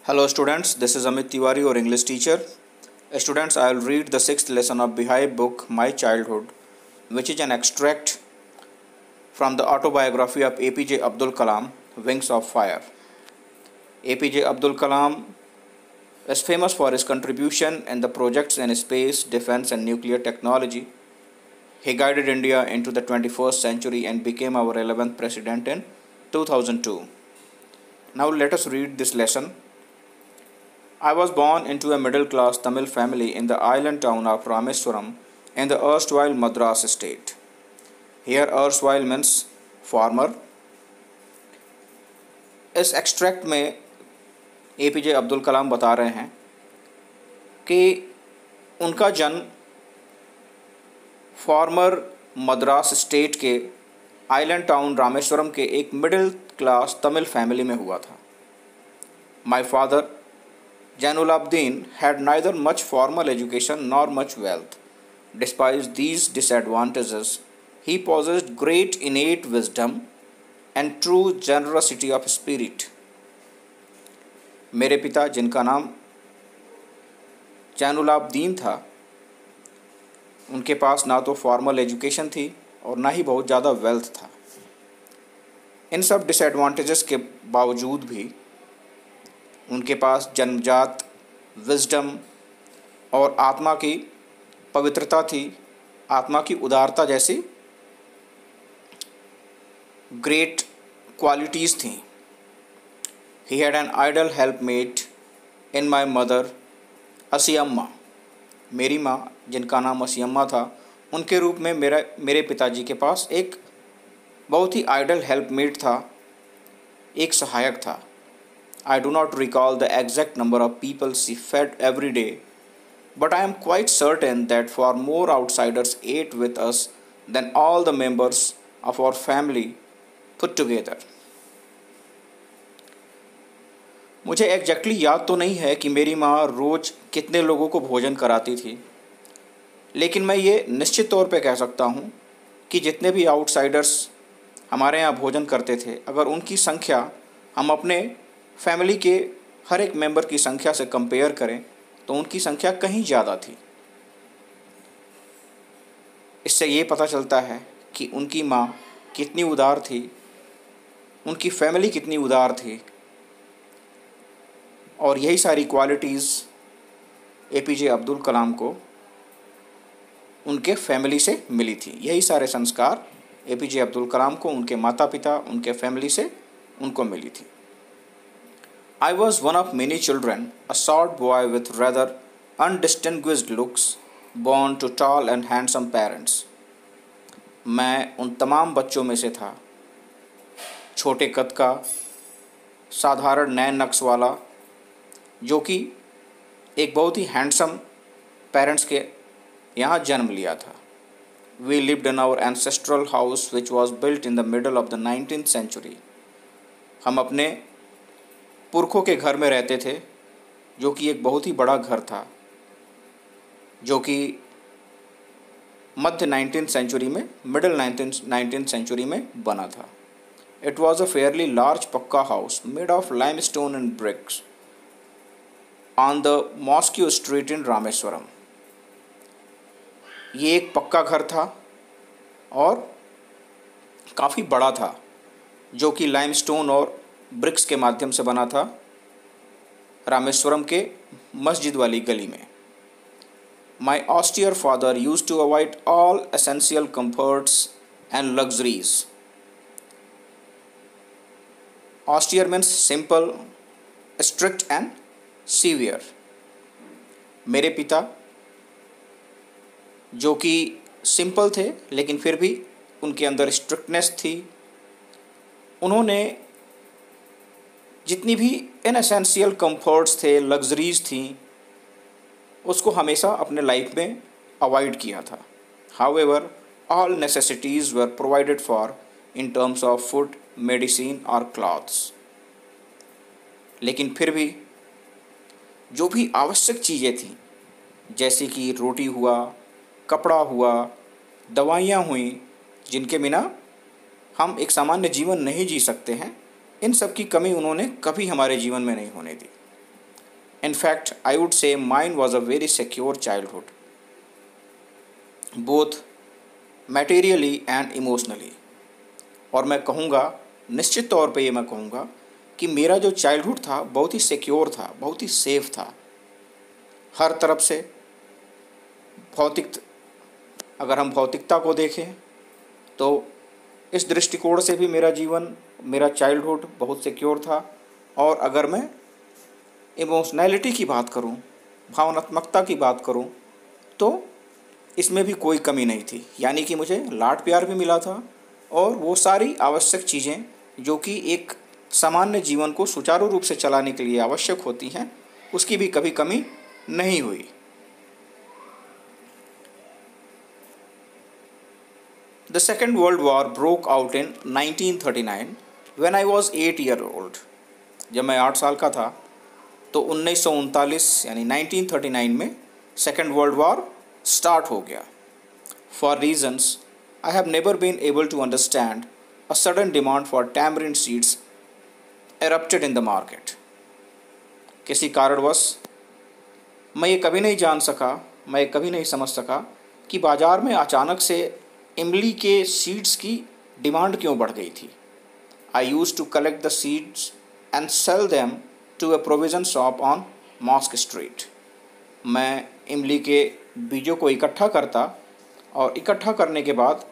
Hello students, this is Amit Tiwari, your English teacher. Students, I will read the sixth lesson of Bihai book My Childhood, which is an extract from the autobiography of APJ Abdul Kalam, Wings of Fire. APJ Abdul Kalam is famous for his contribution in the projects in space, defense and nuclear technology. He guided India into the 21st century and became our 11th president in 2002. Now let us read this lesson. I was born into a middle-class Tamil family in the island town of Rameswaram in the erstwhile Madras state. Here erstwhile means former. इस extract में APJ Abdul Kalam बता रहे हैं कि उनका जन्म farmer Madras state के island town Rameswaram के एक मिडिल क्लास तमिल फैमिली में हुआ था. My father Jainul-Abdin had neither much formal education nor much wealth. Despite these disadvantages, he possessed great innate wisdom and true generosity of spirit. मेरे पिता जिनका नाम जैनुल-आबदीन था, उनके पास ना तो फॉर्मल एजुकेशन थी और ना ही बहुत ज़्यादा वेल्थ था. इन सब डिसएडवांटेजेस के बावजूद भी उनके पास जन्मजात विजडम और आत्मा की पवित्रता थी, आत्मा की उदारता जैसी ग्रेट क्वालिटीज़ थीं. He had an ideal helpmate in my mother Ashiamma. मेरी माँ जिनका नाम असियम्मा था, उनके रूप में मेरे पिताजी के पास एक बहुत ही आइडल हेल्पमेट था, एक सहायक था. I do not recall the exact number of people she fed every day, but I am quite certain that far more outsiders ate with us than all the members of our family put together. मुझे exactly याद तो नहीं है कि मेरी माँ रोज़ कितने लोगों को भोजन कराती थी, लेकिन मैं ये निश्चित तौर पे कह सकता हूँ कि जितने भी आउटसाइडर्स हमारे यहाँ भोजन करते थे, अगर उनकी संख्या हम अपने फैमिली के हर एक मेंबर की संख्या से कंपेयर करें तो उनकी संख्या कहीं ज़्यादा थी. इससे ये पता चलता है कि उनकी माँ कितनी उदार थी, उनकी फैमिली कितनी उदार थी, और यही सारी क्वालिटीज़ APJ अब्दुल कलाम को उनके फैमिली से मिली थी. यही सारे संस्कार APJ अब्दुल कलाम को उनके माता पिता, उनके फैमिली से उनको मिली थी. I was one of many children, a short boy with rather undistinguished looks, born to tall and handsome parents. मैं उन तमाम बच्चों में से था, छोटे कद का, साधारण नैन नक्श वाला, जो कि एक बहुत ही हैंडसम पेरेंट्स के यहाँ जन्म लिया था. We lived in our ancestral house which was built in the middle of the 19th century. हम अपने पुरखों के घर में रहते थे, जो कि एक बहुत ही बड़ा घर था, जो कि मध्य 19th सेंचुरी में, मिडिल 19th सेंचुरी में बना था. It was a fairly large pucca house made of limestone and bricks on the mosque street in Rameswaram. ये एक पक्का घर था और काफ़ी बड़ा था, जो कि लाइमस्टोन और ब्रिक्स के माध्यम से बना था, रामेश्वरम के मस्जिद वाली गली में. My austere father used to avoid all essential comforts and luxuries. Austere means simple, strict and severe. मेरे पिता जो कि सिंपल थे लेकिन फिर भी उनके अंदर स्ट्रिक्टनेस थी, उन्होंने जितनी भी इनएसेंशियल कंफर्ट्स थे, लग्जरीज थी, उसको हमेशा अपने लाइफ में अवॉइड किया था. However all necessities were provided for in terms of food, medicine और क्लॉथ्स. लेकिन फिर भी जो भी आवश्यक चीज़ें थीं, जैसे कि रोटी हुआ, कपड़ा हुआ, दवाइयाँ हुई, जिनके बिना हम एक सामान्य जीवन नहीं जी सकते हैं, इन सब की कमी उन्होंने कभी हमारे जीवन में नहीं होने दी. In fact, I would say mine was a very secure childhood, both materially and emotionally. और मैं कहूँगा, निश्चित तौर पे ये मैं कहूँगा कि मेरा जो चाइल्डहुड था बहुत ही सिक्योर था, बहुत ही सेफ था हर तरफ से। भौतिक अगर हम भौतिकता को देखें तो इस दृष्टिकोण से भी मेरा जीवन, मेरा चाइल्डहुड बहुत सिक्योर था। और अगर मैं इमोशनैलिटी की बात करूं, भावनात्मकता की बात करूं, तो इसमें भी कोई कमी नहीं थी। यानी कि मुझे लाड प्यार भी मिला था और वो सारी आवश्यक चीज़ें जो कि एक सामान्य जीवन को सुचारू रूप से चलाने के लिए आवश्यक होती हैं, उसकी भी कभी कमी नहीं हुई। The Second World War broke out in 1939 when I was 8 years old. जब मैं 8 साल का था तो 1939 यानी 1939 में सेकेंड वर्ल्ड वॉर स्टार्ट हो गया। For reasons I have never been able to understand a sudden demand for tamarind seeds erupted in the market. किसी कारणवश मैं ये कभी नहीं जान सका, मैं ये कभी नहीं समझ सका कि बाज़ार में अचानक से इमली के सीड्स की डिमांड क्यों बढ़ गई थी। I used to collect the seeds and sell them to a provision shop on mosque street. मैं इमली के बीजों को इकट्ठा करता और इकट्ठा करने के बाद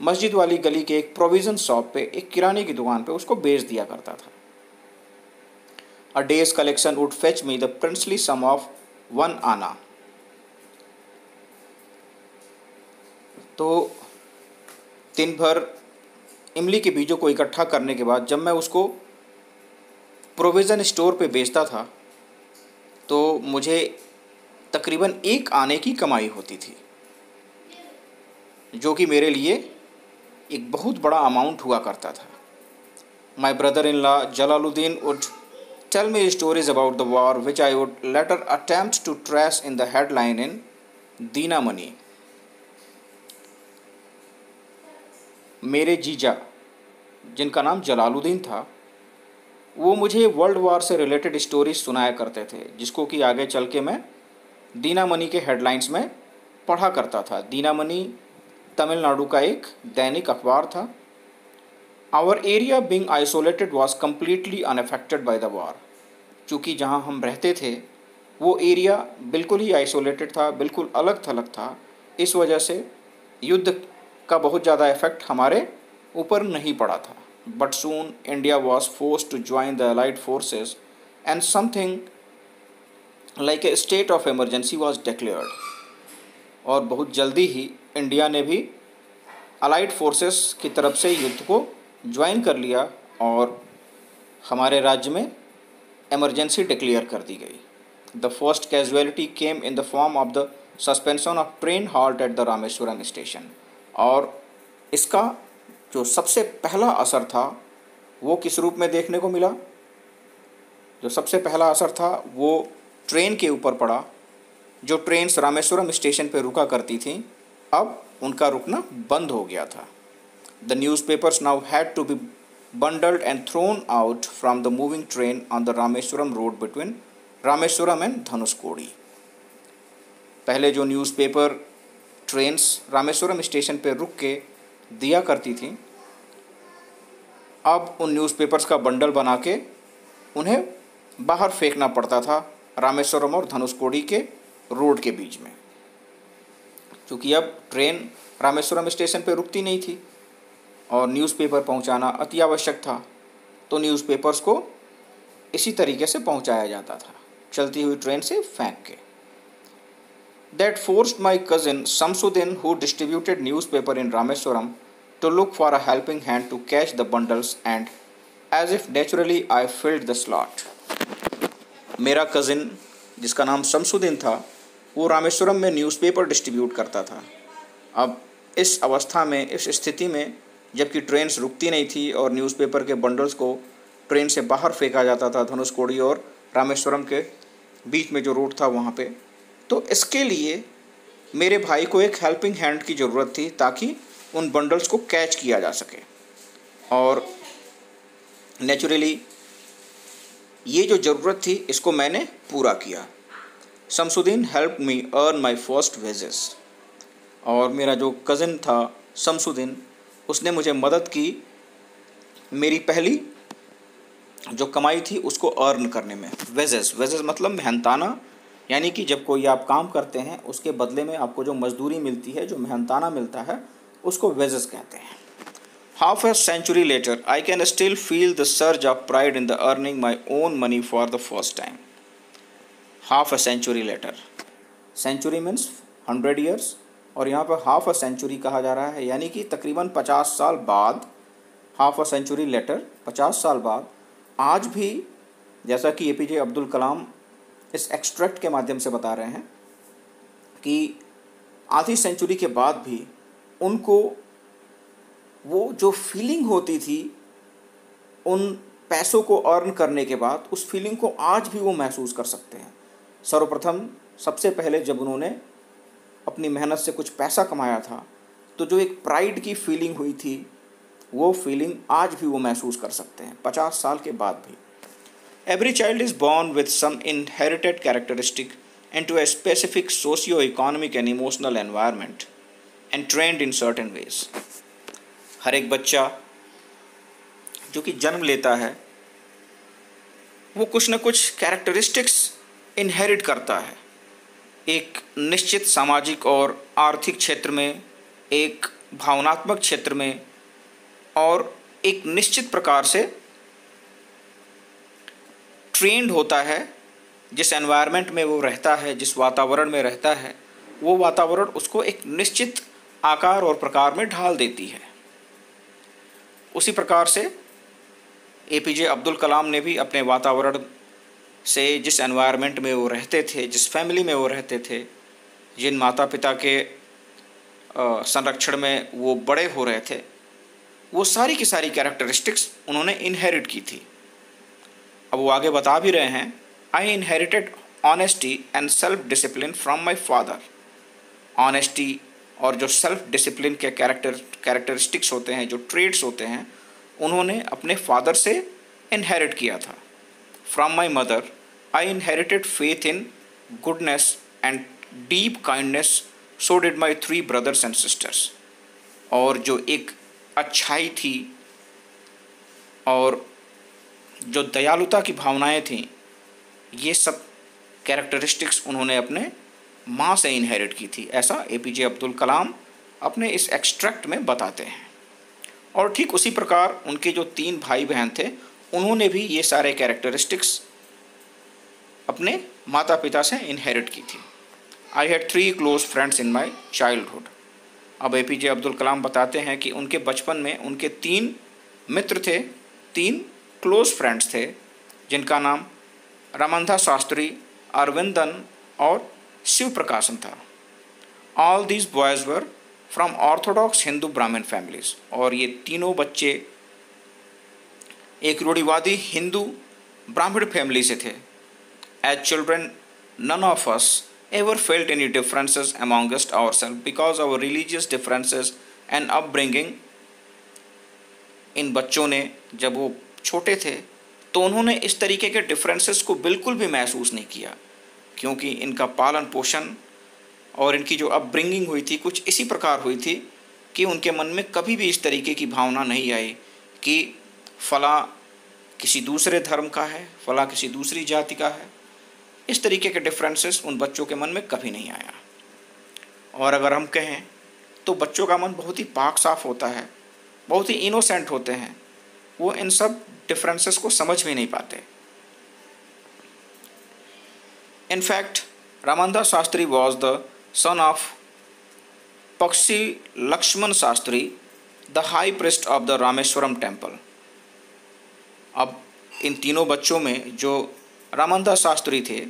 मस्जिद वाली गली के एक प्रोविज़न शॉप पे, एक किराने की दुकान पे उसको बेच दिया करता था। A day's collection would fetch me the princely sum of 1 anna. तो दिन भर इमली के बीजों को इकट्ठा करने के बाद जब मैं उसको प्रोविज़न स्टोर पे बेचता था तो मुझे तकरीबन 1 आने की कमाई होती थी, जो कि मेरे लिए एक बहुत बड़ा अमाउंट हुआ करता था। My brother in law Jalaluddin would tell me stories about the war which I would later attempt to trace in the headline in Dinamani. मेरे जीजा, जिनका नाम जलालुद्दीन था, वो मुझे वर्ल्ड वॉर से रिलेटेड स्टोरीज सुनाया करते थे, जिसको कि आगे चल के मैं दीना मनी के हेडलाइंस में पढ़ा करता था। दीना मनी तमिलनाडु का एक दैनिक अखबार था। Our area being isolated was completely unaffected by the war. चूँकि जहाँ हम रहते थे वो एरिया बिल्कुल ही आइसोलेटेड था, बिल्कुल अलग थलग था। इस वजह से युद्ध का बहुत ज़्यादा इफेक्ट हमारे ऊपर नहीं पड़ा था। But soon India was forced to join the allied forces and something like a state of emergency was declared. और बहुत जल्दी ही इंडिया ने भी अलाइड फोर्सेस की तरफ से युद्ध को ज्वाइन कर लिया और हमारे राज्य में इमरजेंसी डिक्लेयर कर दी गई। The first casualty came in the form of the suspension of train halt at the Rameswaram station. और इसका जो सबसे पहला असर था वो किस रूप में देखने को मिला? जो सबसे पहला असर था वो ट्रेन के ऊपर पड़ा। जो ट्रेन्स रामेश्वरम स्टेशन पर रुका करती थी, अब उनका रुकना बंद हो गया था। The newspapers now had to be bundled and thrown out from the moving train on the Rameswaram road between Rameswaram and Dhanuskodi। पहले जो न्यूज़पेपर ट्रेन्स रामेश्वरम स्टेशन पर रुक के दिया करती थी, अब उन न्यूज़पेपर्स का बंडल बना के उन्हें बाहर फेंकना पड़ता था रामेश्वरम और धनुषकोडी के रोड के बीच में। क्योंकि अब ट्रेन रामेश्वरम स्टेशन पर रुकती नहीं थी और न्यूज़पेपर पहुंचाना अति आवश्यक था, तो न्यूज़पेपर्स को इसी तरीके से पहुंचाया जाता था, चलती हुई ट्रेन से फेंक के। That forced my cousin Shamsuddin who distributed newspaper in Rameswaram to look for a helping hand to catch the bundles and as if naturally I filled the slot. मेरा कज़िन, जिसका नाम शमसुद्दीन था, वो रामेश्वरम में न्यूज़पेपर डिस्ट्रीब्यूट करता था। अब इस अवस्था में, इस स्थिति में, जबकि ट्रेन्स रुकती नहीं थी और न्यूज़पेपर के बंडल्स को ट्रेन से बाहर फेंका जाता था धनुषकोडी और रामेश्वरम के बीच में जो रोड था वहाँ पे, तो इसके लिए मेरे भाई को एक हेल्पिंग हैंड की ज़रूरत थी ताकि उन बंडल्स को कैच किया जा सके। और नेचुरली ये जो ज़रूरत थी इसको मैंने पूरा किया। Shamsuddin help me earn my first wages. और मेरा जो कज़न था शमसुद्दीन, उसने मुझे मदद की मेरी पहली जो कमाई थी उसको अर्न करने में। वेजेस, वेजेस मतलब मेहनताना, यानी कि जब कोई आप काम करते हैं उसके बदले में आपको जो मजदूरी मिलती है, जो मेहनताना मिलता है, उसको वेजेस कहते हैं। Half a century later, I can still feel the surge of pride in the earning my own money for the first time. Half a century later. Century means 100 years, और यहाँ पर हाफ अ सेंचुरी कहा जा रहा है, यानी कि तकरीबन 50 साल बाद। हाफ अ सेंचुरी लेटर, 50 साल बाद आज भी, जैसा कि एपीजे अब्दुल कलाम इस एक्सट्रैक्ट के माध्यम से बता रहे हैं कि आधी सेंचुरी के बाद भी उनको वो जो फीलिंग होती थी उन पैसों को अर्न करने के बाद, उस फीलिंग को आज भी वो महसूस कर सकते हैं। सर्वप्रथम सबसे पहले जब उन्होंने अपनी मेहनत से कुछ पैसा कमाया था, तो जो एक प्राइड की फीलिंग हुई थी, वो फीलिंग आज भी वो महसूस कर सकते हैं 50 साल के बाद भी। Every child is born with some inherited characteristic into a specific socio-economic and emotional environment and trained in certain ways. हर एक बच्चा जो कि जन्म लेता है वो कुछ न कुछ कैरेक्टरिस्टिक्स इनहेरिट करता है, एक निश्चित सामाजिक और आर्थिक क्षेत्र में, एक भावनात्मक क्षेत्र में, और एक निश्चित प्रकार से ट्रेंड होता है। जिस एनवायरनमेंट में वो रहता है, जिस वातावरण में रहता है, वो वातावरण उसको एक निश्चित आकार और प्रकार में ढाल देती है। उसी प्रकार से एपीजे अब्दुल कलाम ने भी अपने वातावरण से, जिस एनवायरनमेंट में वो रहते थे, जिस फैमिली में वो रहते थे, जिन माता पिता के संरक्षण में वो बड़े हो रहे थे, वो सारी की सारी कैरेक्टरिस्टिक्स उन्होंने इनहेरिट की थी। अब वो आगे बता भी रहे हैं, आई inherited honesty and self discipline from my father. Honesty और जो सेल्फ डिसिप्लिन के कैरेक्टरिस्टिक्स होते हैं, जो ट्रेड्स होते हैं, उन्होंने अपने फादर से इनहेरिट किया था। From my mother I inherited faith in goodness and deep kindness, so did my 3 brothers and sisters. और जो एक अच्छाई थी और जो दयालुता की भावनाएं थीं, ये सब कैरेक्टरिस्टिक्स उन्होंने अपने माँ से इनहेरिट की थी। ऐसा एपीजे अब्दुल कलाम अपने इस एक्सट्रैक्ट में बताते हैं। और ठीक उसी प्रकार उनके जो 3 भाई बहन थे, उन्होंने भी ये सारे कैरेक्टरिस्टिक्स अपने माता पिता से इनहेरिट की थी। I had 3 close friends in my childhood. अब एपीजे अब्दुल कलाम बताते हैं कि उनके बचपन में उनके 3 मित्र थे, 3 क्लोज फ्रेंड्स थे, जिनका नाम रामंदा शास्त्री, अरविंदन और शिव प्रकाशन था। All these boys were from Orthodox Hindu ब्राह्मण फैमिलीज। और ये तीनों बच्चे एक रूढ़िवादी हिंदू ब्राह्मण फैमिली से थे। As children none of us ever felt any differences amongst ourselves because our religious differences and upbringing. इन बच्चों ने, जब वो छोटे थे, तो उन्होंने इस तरीके के डिफरेंसेस को बिल्कुल भी महसूस नहीं किया, क्योंकि इनका पालन पोषण और इनकी जो अपब्रिंगिंग हुई थी कुछ इसी प्रकार हुई थी कि उनके मन में कभी भी इस तरीके की भावना नहीं आई कि फला किसी दूसरे धर्म का है, फला किसी दूसरी जाति का है। इस तरीके के डिफरेंसेस उन बच्चों के मन में कभी नहीं आया। और अगर हम कहें तो बच्चों का मन बहुत ही पाक साफ होता है, बहुत ही इनोसेंट होते हैं, वो इन सब डिफरेंसेस को समझ भी नहीं पाते। In fact, Ramanda Shastri was the son of Pakshi Lakshman Shastri, the high priest of the Rameswaram temple. अब इन तीनों बच्चों में जो रामंदा शास्त्री थे,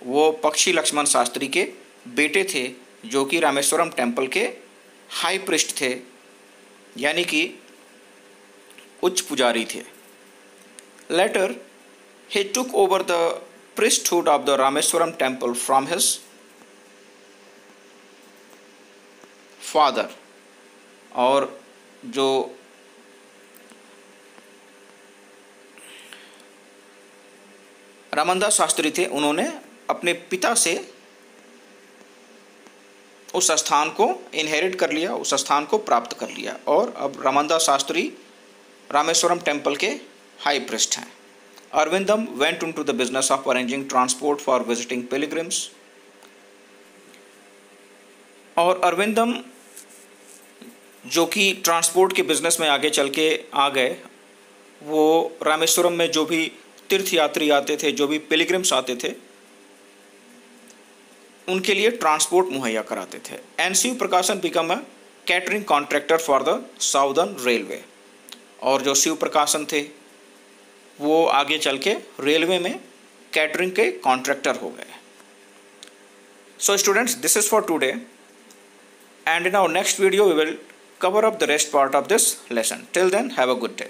वो पक्षी लक्ष्मण शास्त्री के बेटे थे, जो कि रामेश्वरम टेम्पल के हाई प्रिस्ट थे, यानी कि उच्च पुजारी थे। Later he took over the priesthood of the Rameswaram temple from his father। और जो रामदास शास्त्री थे, उन्होंने अपने पिता से उस स्थान को इनहेरिट कर लिया, उस स्थान को प्राप्त कर लिया, और अब रामदास शास्त्री रामेश्वरम टेम्पल के हाई प्रीस्ट हैं। Aravindam went into the business of arranging transport for visiting pilgrims, और अरविंदम जो कि ट्रांसपोर्ट के बिजनेस में आगे चल के आ गए, वो रामेश्वरम में जो भी तीर्थयात्री आते थे, जो भी पिलग्रिम्स आते थे, उनके लिए ट्रांसपोर्ट मुहैया कराते थे। एंड शिव प्रकाशन become a catering contractor for the southern railway, और जो शिव प्रकाशन थे वो आगे चल के रेलवे में कैटरिंग के कॉन्ट्रैक्टर हो गए। So students, this is for today, and in our next video we will cover up the rest part of this lesson. Till then, have a good day.